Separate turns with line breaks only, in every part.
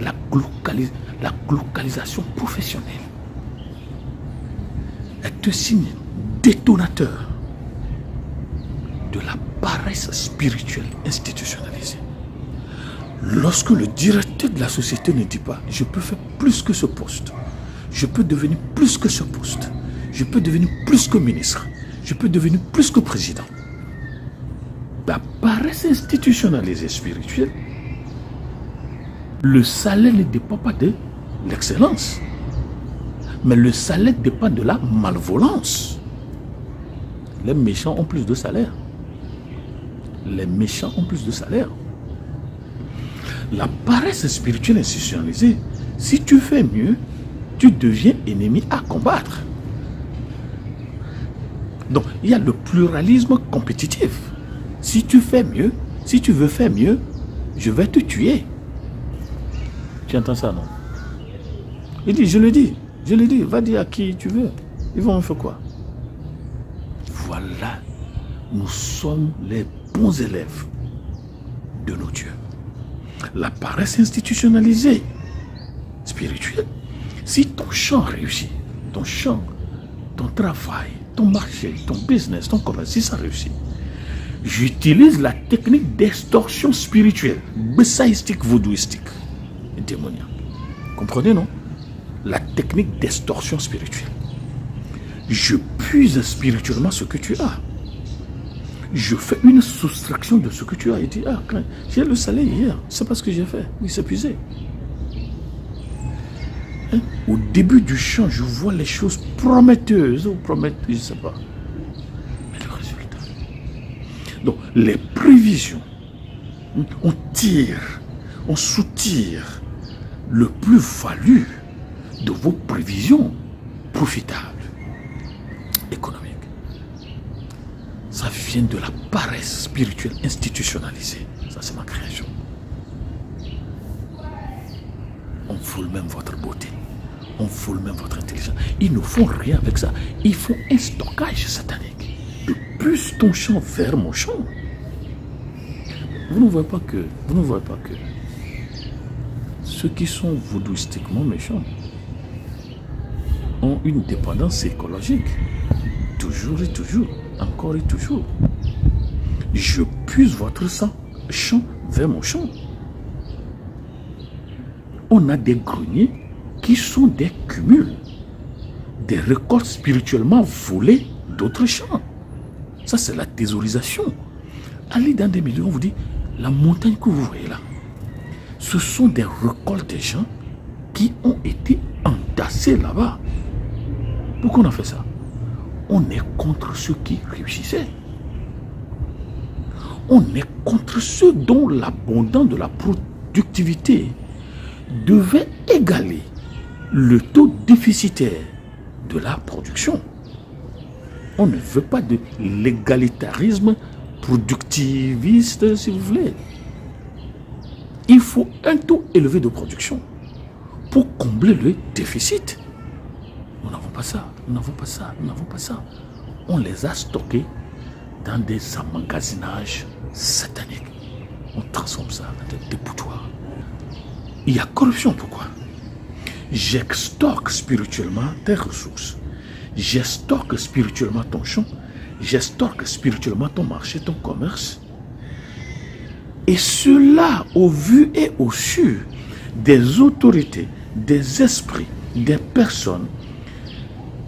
la globalisation professionnelle est un signe détonateur de la paresse spirituelle institutionnalisée. Lorsque le directeur de la société ne dit pas « je peux faire plus que ce poste, je peux devenir plus que ce poste, je peux devenir plus que ministre, je peux devenir plus que président », la paresse institutionnalisée spirituelle, le salaire ne dépend pas de l'excellence, mais le salaire dépend de la malvolance. Les méchants ont plus de salaire. Les méchants ont plus de salaire. La paresse spirituelle institutionnalisée, si tu fais mieux, tu deviens ennemi à combattre. Donc, il y a le pluralisme compétitif. Si tu fais mieux, si tu veux faire mieux, je vais te tuer. Tu entends ça, non? Il dit, je le dis, va dire à qui tu veux. Ils vont me faire quoi? Voilà, nous sommes les bons élèves de nos dieux. La paresse institutionnalisée, spirituelle. Si ton champ réussit, ton champ, ton travail, ton marché, ton business, ton commerce, si ça réussit, j'utilise la technique d'extorsion spirituelle, bessaïstique, vaudouistique et démoniaque. Comprenez, non? La technique d'extorsion spirituelle. Je puise spirituellement ce que tu as. Je fais une soustraction de ce que tu as. Il dit, ah, j'ai le salaire hier, c'est pas ce que j'ai fait. Il s'est épuisé. Hein? Au début du chant, je vois les choses prometteuses, ou prometteuses, je ne sais pas. Mais le résultat. Donc, les prévisions, on tire, on soutire le plus-value de vos prévisions profitables, économiques. Ça vient de la paresse spirituelle institutionnalisée. Ça, c'est ma création. On vole même votre beauté. On vole même votre intelligence. Ils ne font rien avec ça. Ils font un stockage satanique. Je pousse ton champ vers mon champ. Vous ne voyez pas que ceux qui sont vaudouistiquement méchants ont une dépendance écologique. Toujours et toujours, encore et toujours. Je puise votre champ vers mon champ. On a des greniers qui sont des cumuls, des récoltes spirituellement volées d'autres champs. Ça, c'est la thésaurisation. Allez dans des milieux, on vous dit, la montagne que vous voyez là, ce sont des récoltes des gens qui ont été entassés là-bas. Pourquoi on a fait ça? On est contre ceux qui réussissaient. On est contre ceux dont l'abondance de la productivité devait égaler le taux déficitaire de la production. On ne veut pas de l'égalitarisme productiviste, si vous voulez. Il faut un taux élevé de production pour combler le déficit. Nous n'avons pas ça, nous n'avons pas ça, nous n'avons pas ça. On les a stockés dans des emmagasinages sataniques. On transforme ça dans des dépotoirs. Il y a corruption, pourquoi? J'extorque spirituellement tes ressources. J'extorque spirituellement ton champ. J'extorque spirituellement ton marché, ton commerce. Et cela au vu et au su des autorités, des esprits, des personnes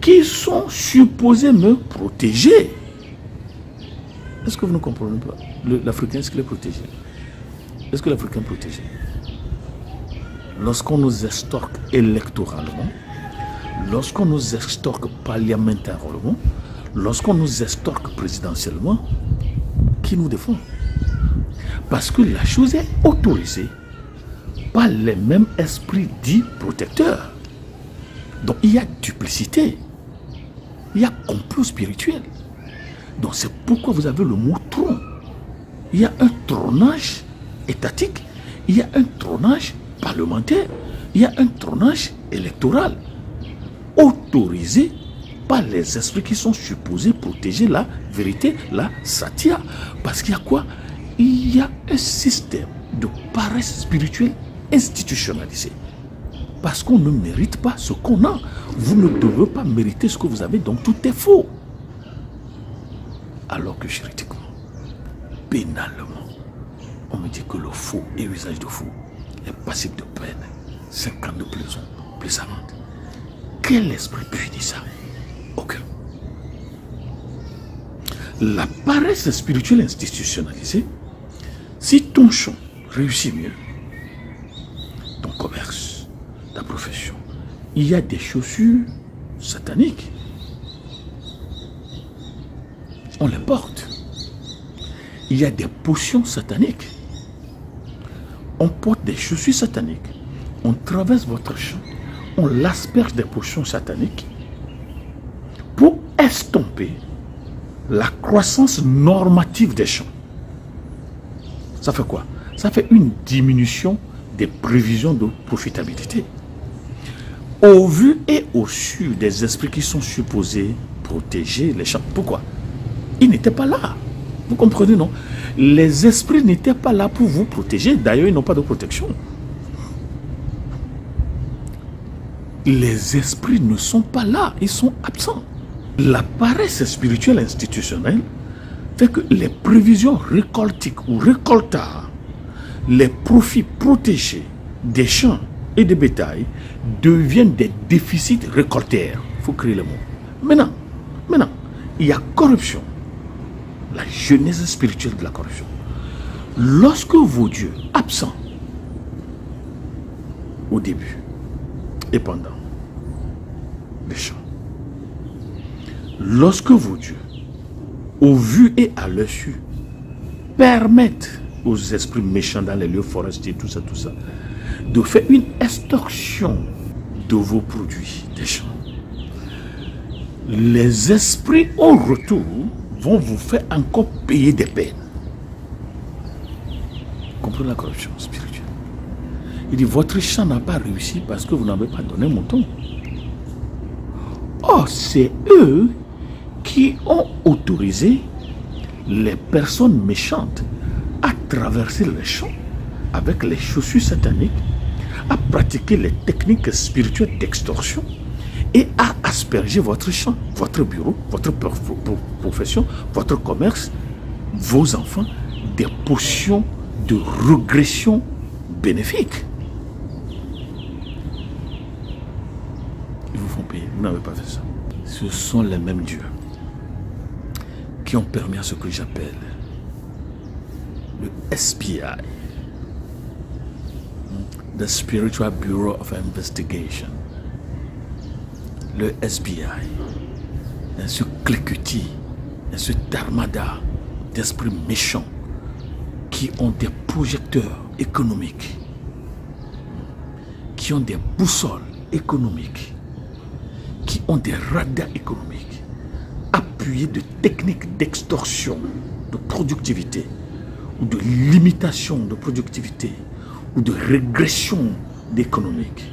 qui sont supposés me protéger. Est-ce que vous ne comprenez pas? L'Africain, est-ce qu'il est protégé? Est-ce que l'Africain est protégé? Lorsqu'on nous extorque électoralement, lorsqu'on nous extorque parlementairement, lorsqu'on nous extorque présidentiellement, qui nous défend? Parce que la chose est autorisée par les mêmes esprits dits protecteurs. Donc il y a duplicité. Il y a complot spirituel. Donc c'est pourquoi vous avez le mot trône. Il y a un trônage étatique, il y a un trônage parlementaire, il y a un trônage électoral autorisé par les esprits qui sont supposés protéger la vérité, la satya. Parce qu'il y a quoi? Il y a un système de paresse spirituelle institutionnalisé. Parce qu'on ne mérite pas ce qu'on a. Vous ne devez pas mériter ce que vous avez, donc tout est faux. Alors que juridiquement, pénalement, on me dit que le faux et usage de faux est passible de peine, 5 ans de prison, plus 40. Quel esprit punit ça? Aucun. La paresse spirituelle institutionnalisée, si ton champ réussit mieux, ton commerce, ta profession, il y a des chaussures sataniques. On les porte. Il y a des potions sataniques. On porte des chaussures sataniques. On traverse votre champ. On l'asperge des potions sataniques pour estomper la croissance normative des champs. Ça fait quoi? Ça fait une diminution des prévisions de profitabilité. Au vu et au su des esprits qui sont supposés protéger les champs. Pourquoi? Ils n'étaient pas là. Vous comprenez, non? Les esprits n'étaient pas là pour vous protéger. D'ailleurs, ils n'ont pas de protection. Les esprits ne sont pas là. Ils sont absents. La paresse spirituelle institutionnelle fait que les prévisions récoltiques ou récoltards, les profits protégés des champs et des bétails deviennent des déficits récoltaires. Il faut créer le mot. Maintenant, il y a corruption. La genèse spirituelle de la corruption. Lorsque vos dieux absents au début et pendant les champs, lorsque vos dieux, au vu et à leur su, permettent aux esprits méchants dans les lieux forestiers, tout ça, de faire une extorsion de vos produits des champs, les esprits au retour vont vous faire encore payer des peines. Vous comprenez la corruption spirituelle? Il dit, votre champ n'a pas réussi parce que vous n'avez pas donné mon ton. Or, c'est eux qui ont autorisé les personnes méchantes à traverser les champs avec les chaussures sataniques, à pratiquer les techniques spirituelles d'extorsion et à asperger votre champ, votre bureau, votre profession, votre commerce, vos enfants, des potions de régression bénéfique. Ils vous font payer, vous n'avez pas fait ça. Ce sont les mêmes dieux qui ont permis à ce que j'appelle le SBI, the Spiritual Bureau of Investigation. Le SBI, ce cliquetis, ce armada d'esprits méchants qui ont des projecteurs économiques, qui ont des boussoles économiques, qui ont des radars économiques, appuyés de techniques d'extorsion, de productivité, ou de limitation de productivité, ou de régression d'économique.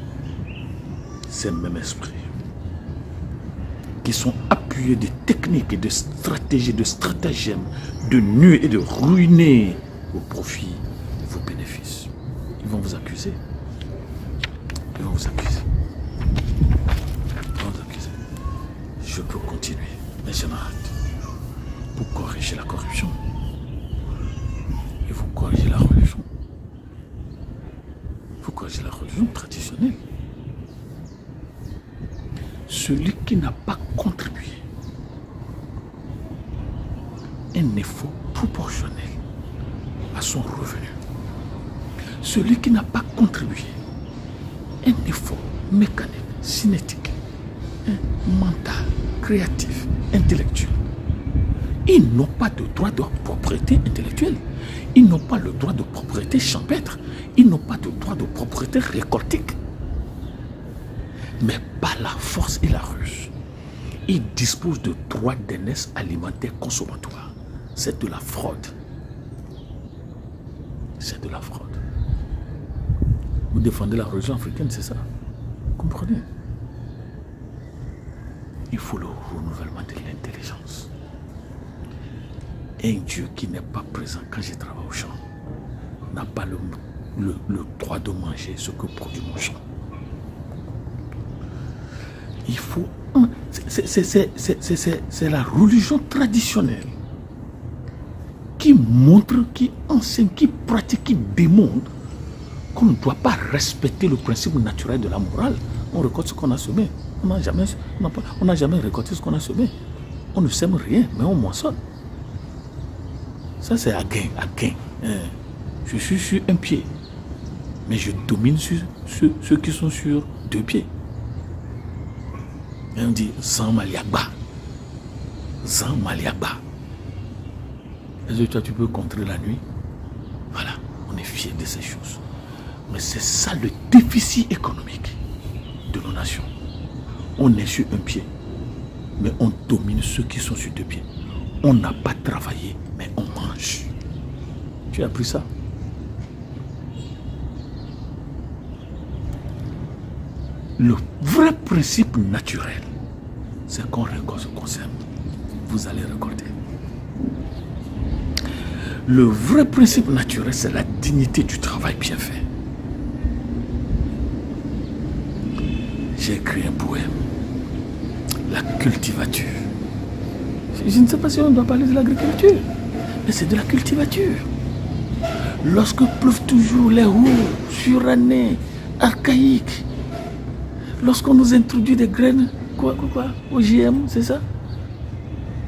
C'est le même esprit qui sont appuyés de techniques et de stratégies, de stratagèmes, de nuire et de ruiner vos profits, vos bénéfices. Ils vont vous accuser. Ils vont vous accuser. Ils vont vous accuser. Je peux continuer, mais je m'arrête. Pour corriger la corruption, il faut corriger la religion. Il faut corriger la religion traditionnelle. Celui qui n'a pas contribué un effort proportionnel à son revenu, celui qui n'a pas contribué un effort mécanique, cinétique, mental, créatif, intellectuel, ils n'ont pas de droit de propriété intellectuelle, ils n'ont pas le droit de propriété champêtre, ils n'ont pas de droit de propriété récoltique. Mais par la force et la ruse, ils disposent de droits d'aînesse alimentaire consommatoire. C'est de la fraude. C'est de la fraude. Vous défendez la religion africaine, c'est ça? Vous comprenez? Il faut le renouvellement de l'intelligence. Un Dieu qui n'est pas présent quand je travaille au champ n'a pas le le droit de manger ce que produit mon champ. Il faut... C'est la religion traditionnelle qui montre, qui enseigne, qui pratique, qui démontre qu'on ne doit pas respecter le principe naturel de la morale. On récolte ce qu'on a semé. On n'a jamais récolté ce qu'on a semé. On ne sème rien, mais on moissonne. Ça, c'est à gain, à gain. Je suis sur un pied, mais je domine sur ceux qui sont sur 2 pieds. Et on dit Zan Maliagba. Zan Maliagba. Est-ce que toi, tu peux contrer la nuit? Voilà, on est fiers de ces choses. Mais c'est ça le déficit économique de nos nations. On est sur un pied, mais on domine ceux qui sont sur 2 pieds. On n'a pas travaillé, mais on mange. Tu as appris ça? Le vrai principe naturel, c'est qu'on récolte ce qu'on sème. Vous allez récolter. Le vrai principe naturel, c'est la dignité du travail bien fait. J'ai écrit un poème. La cultivature. Je ne sais pas si on doit parler de l'agriculture, mais c'est de la cultivature. Lorsque pleuvent toujours les roues surannées, archaïques, lorsqu'on nous introduit des graines, quoi, OGM, c'est ça?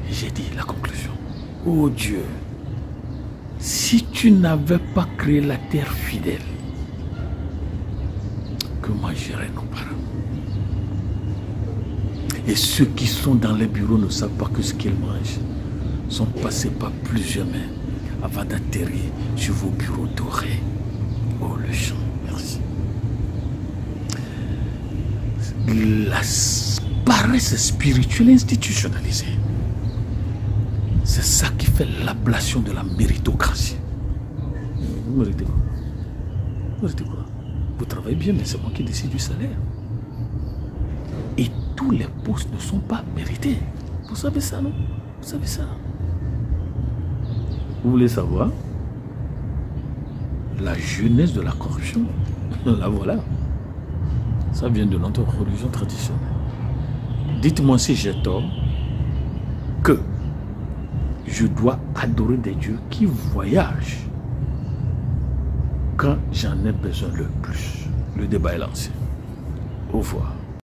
J'ai dit la conclusion. Oh Dieu, si tu n'avais pas créé la terre fidèle, que mangeraient nos parents? Et ceux qui sont dans les bureaux ne savent pas que ce qu'ils mangent sont passés par plusieurs mains avant d'atterrir sur vos bureaux dorés. Oh le champ, merci. La paresse spirituelle institutionnalisée, c'est ça qui fait l'ablation de la méritocratie. Vous méritez quoi? Vous méritez quoi? Vous travaillez bien, mais c'est moi qui décide du salaire. Et tous les postes ne sont pas mérités. Vous savez ça, non? Vous savez ça? Vous voulez savoir? La jeunesse de la corruption, la voilà. Ça vient de notre religion traditionnelle. Dites-moi si j'ai tort que je dois adorer des dieux qui voyagent quand j'en ai besoin le plus. Le débat est lancé. Au revoir.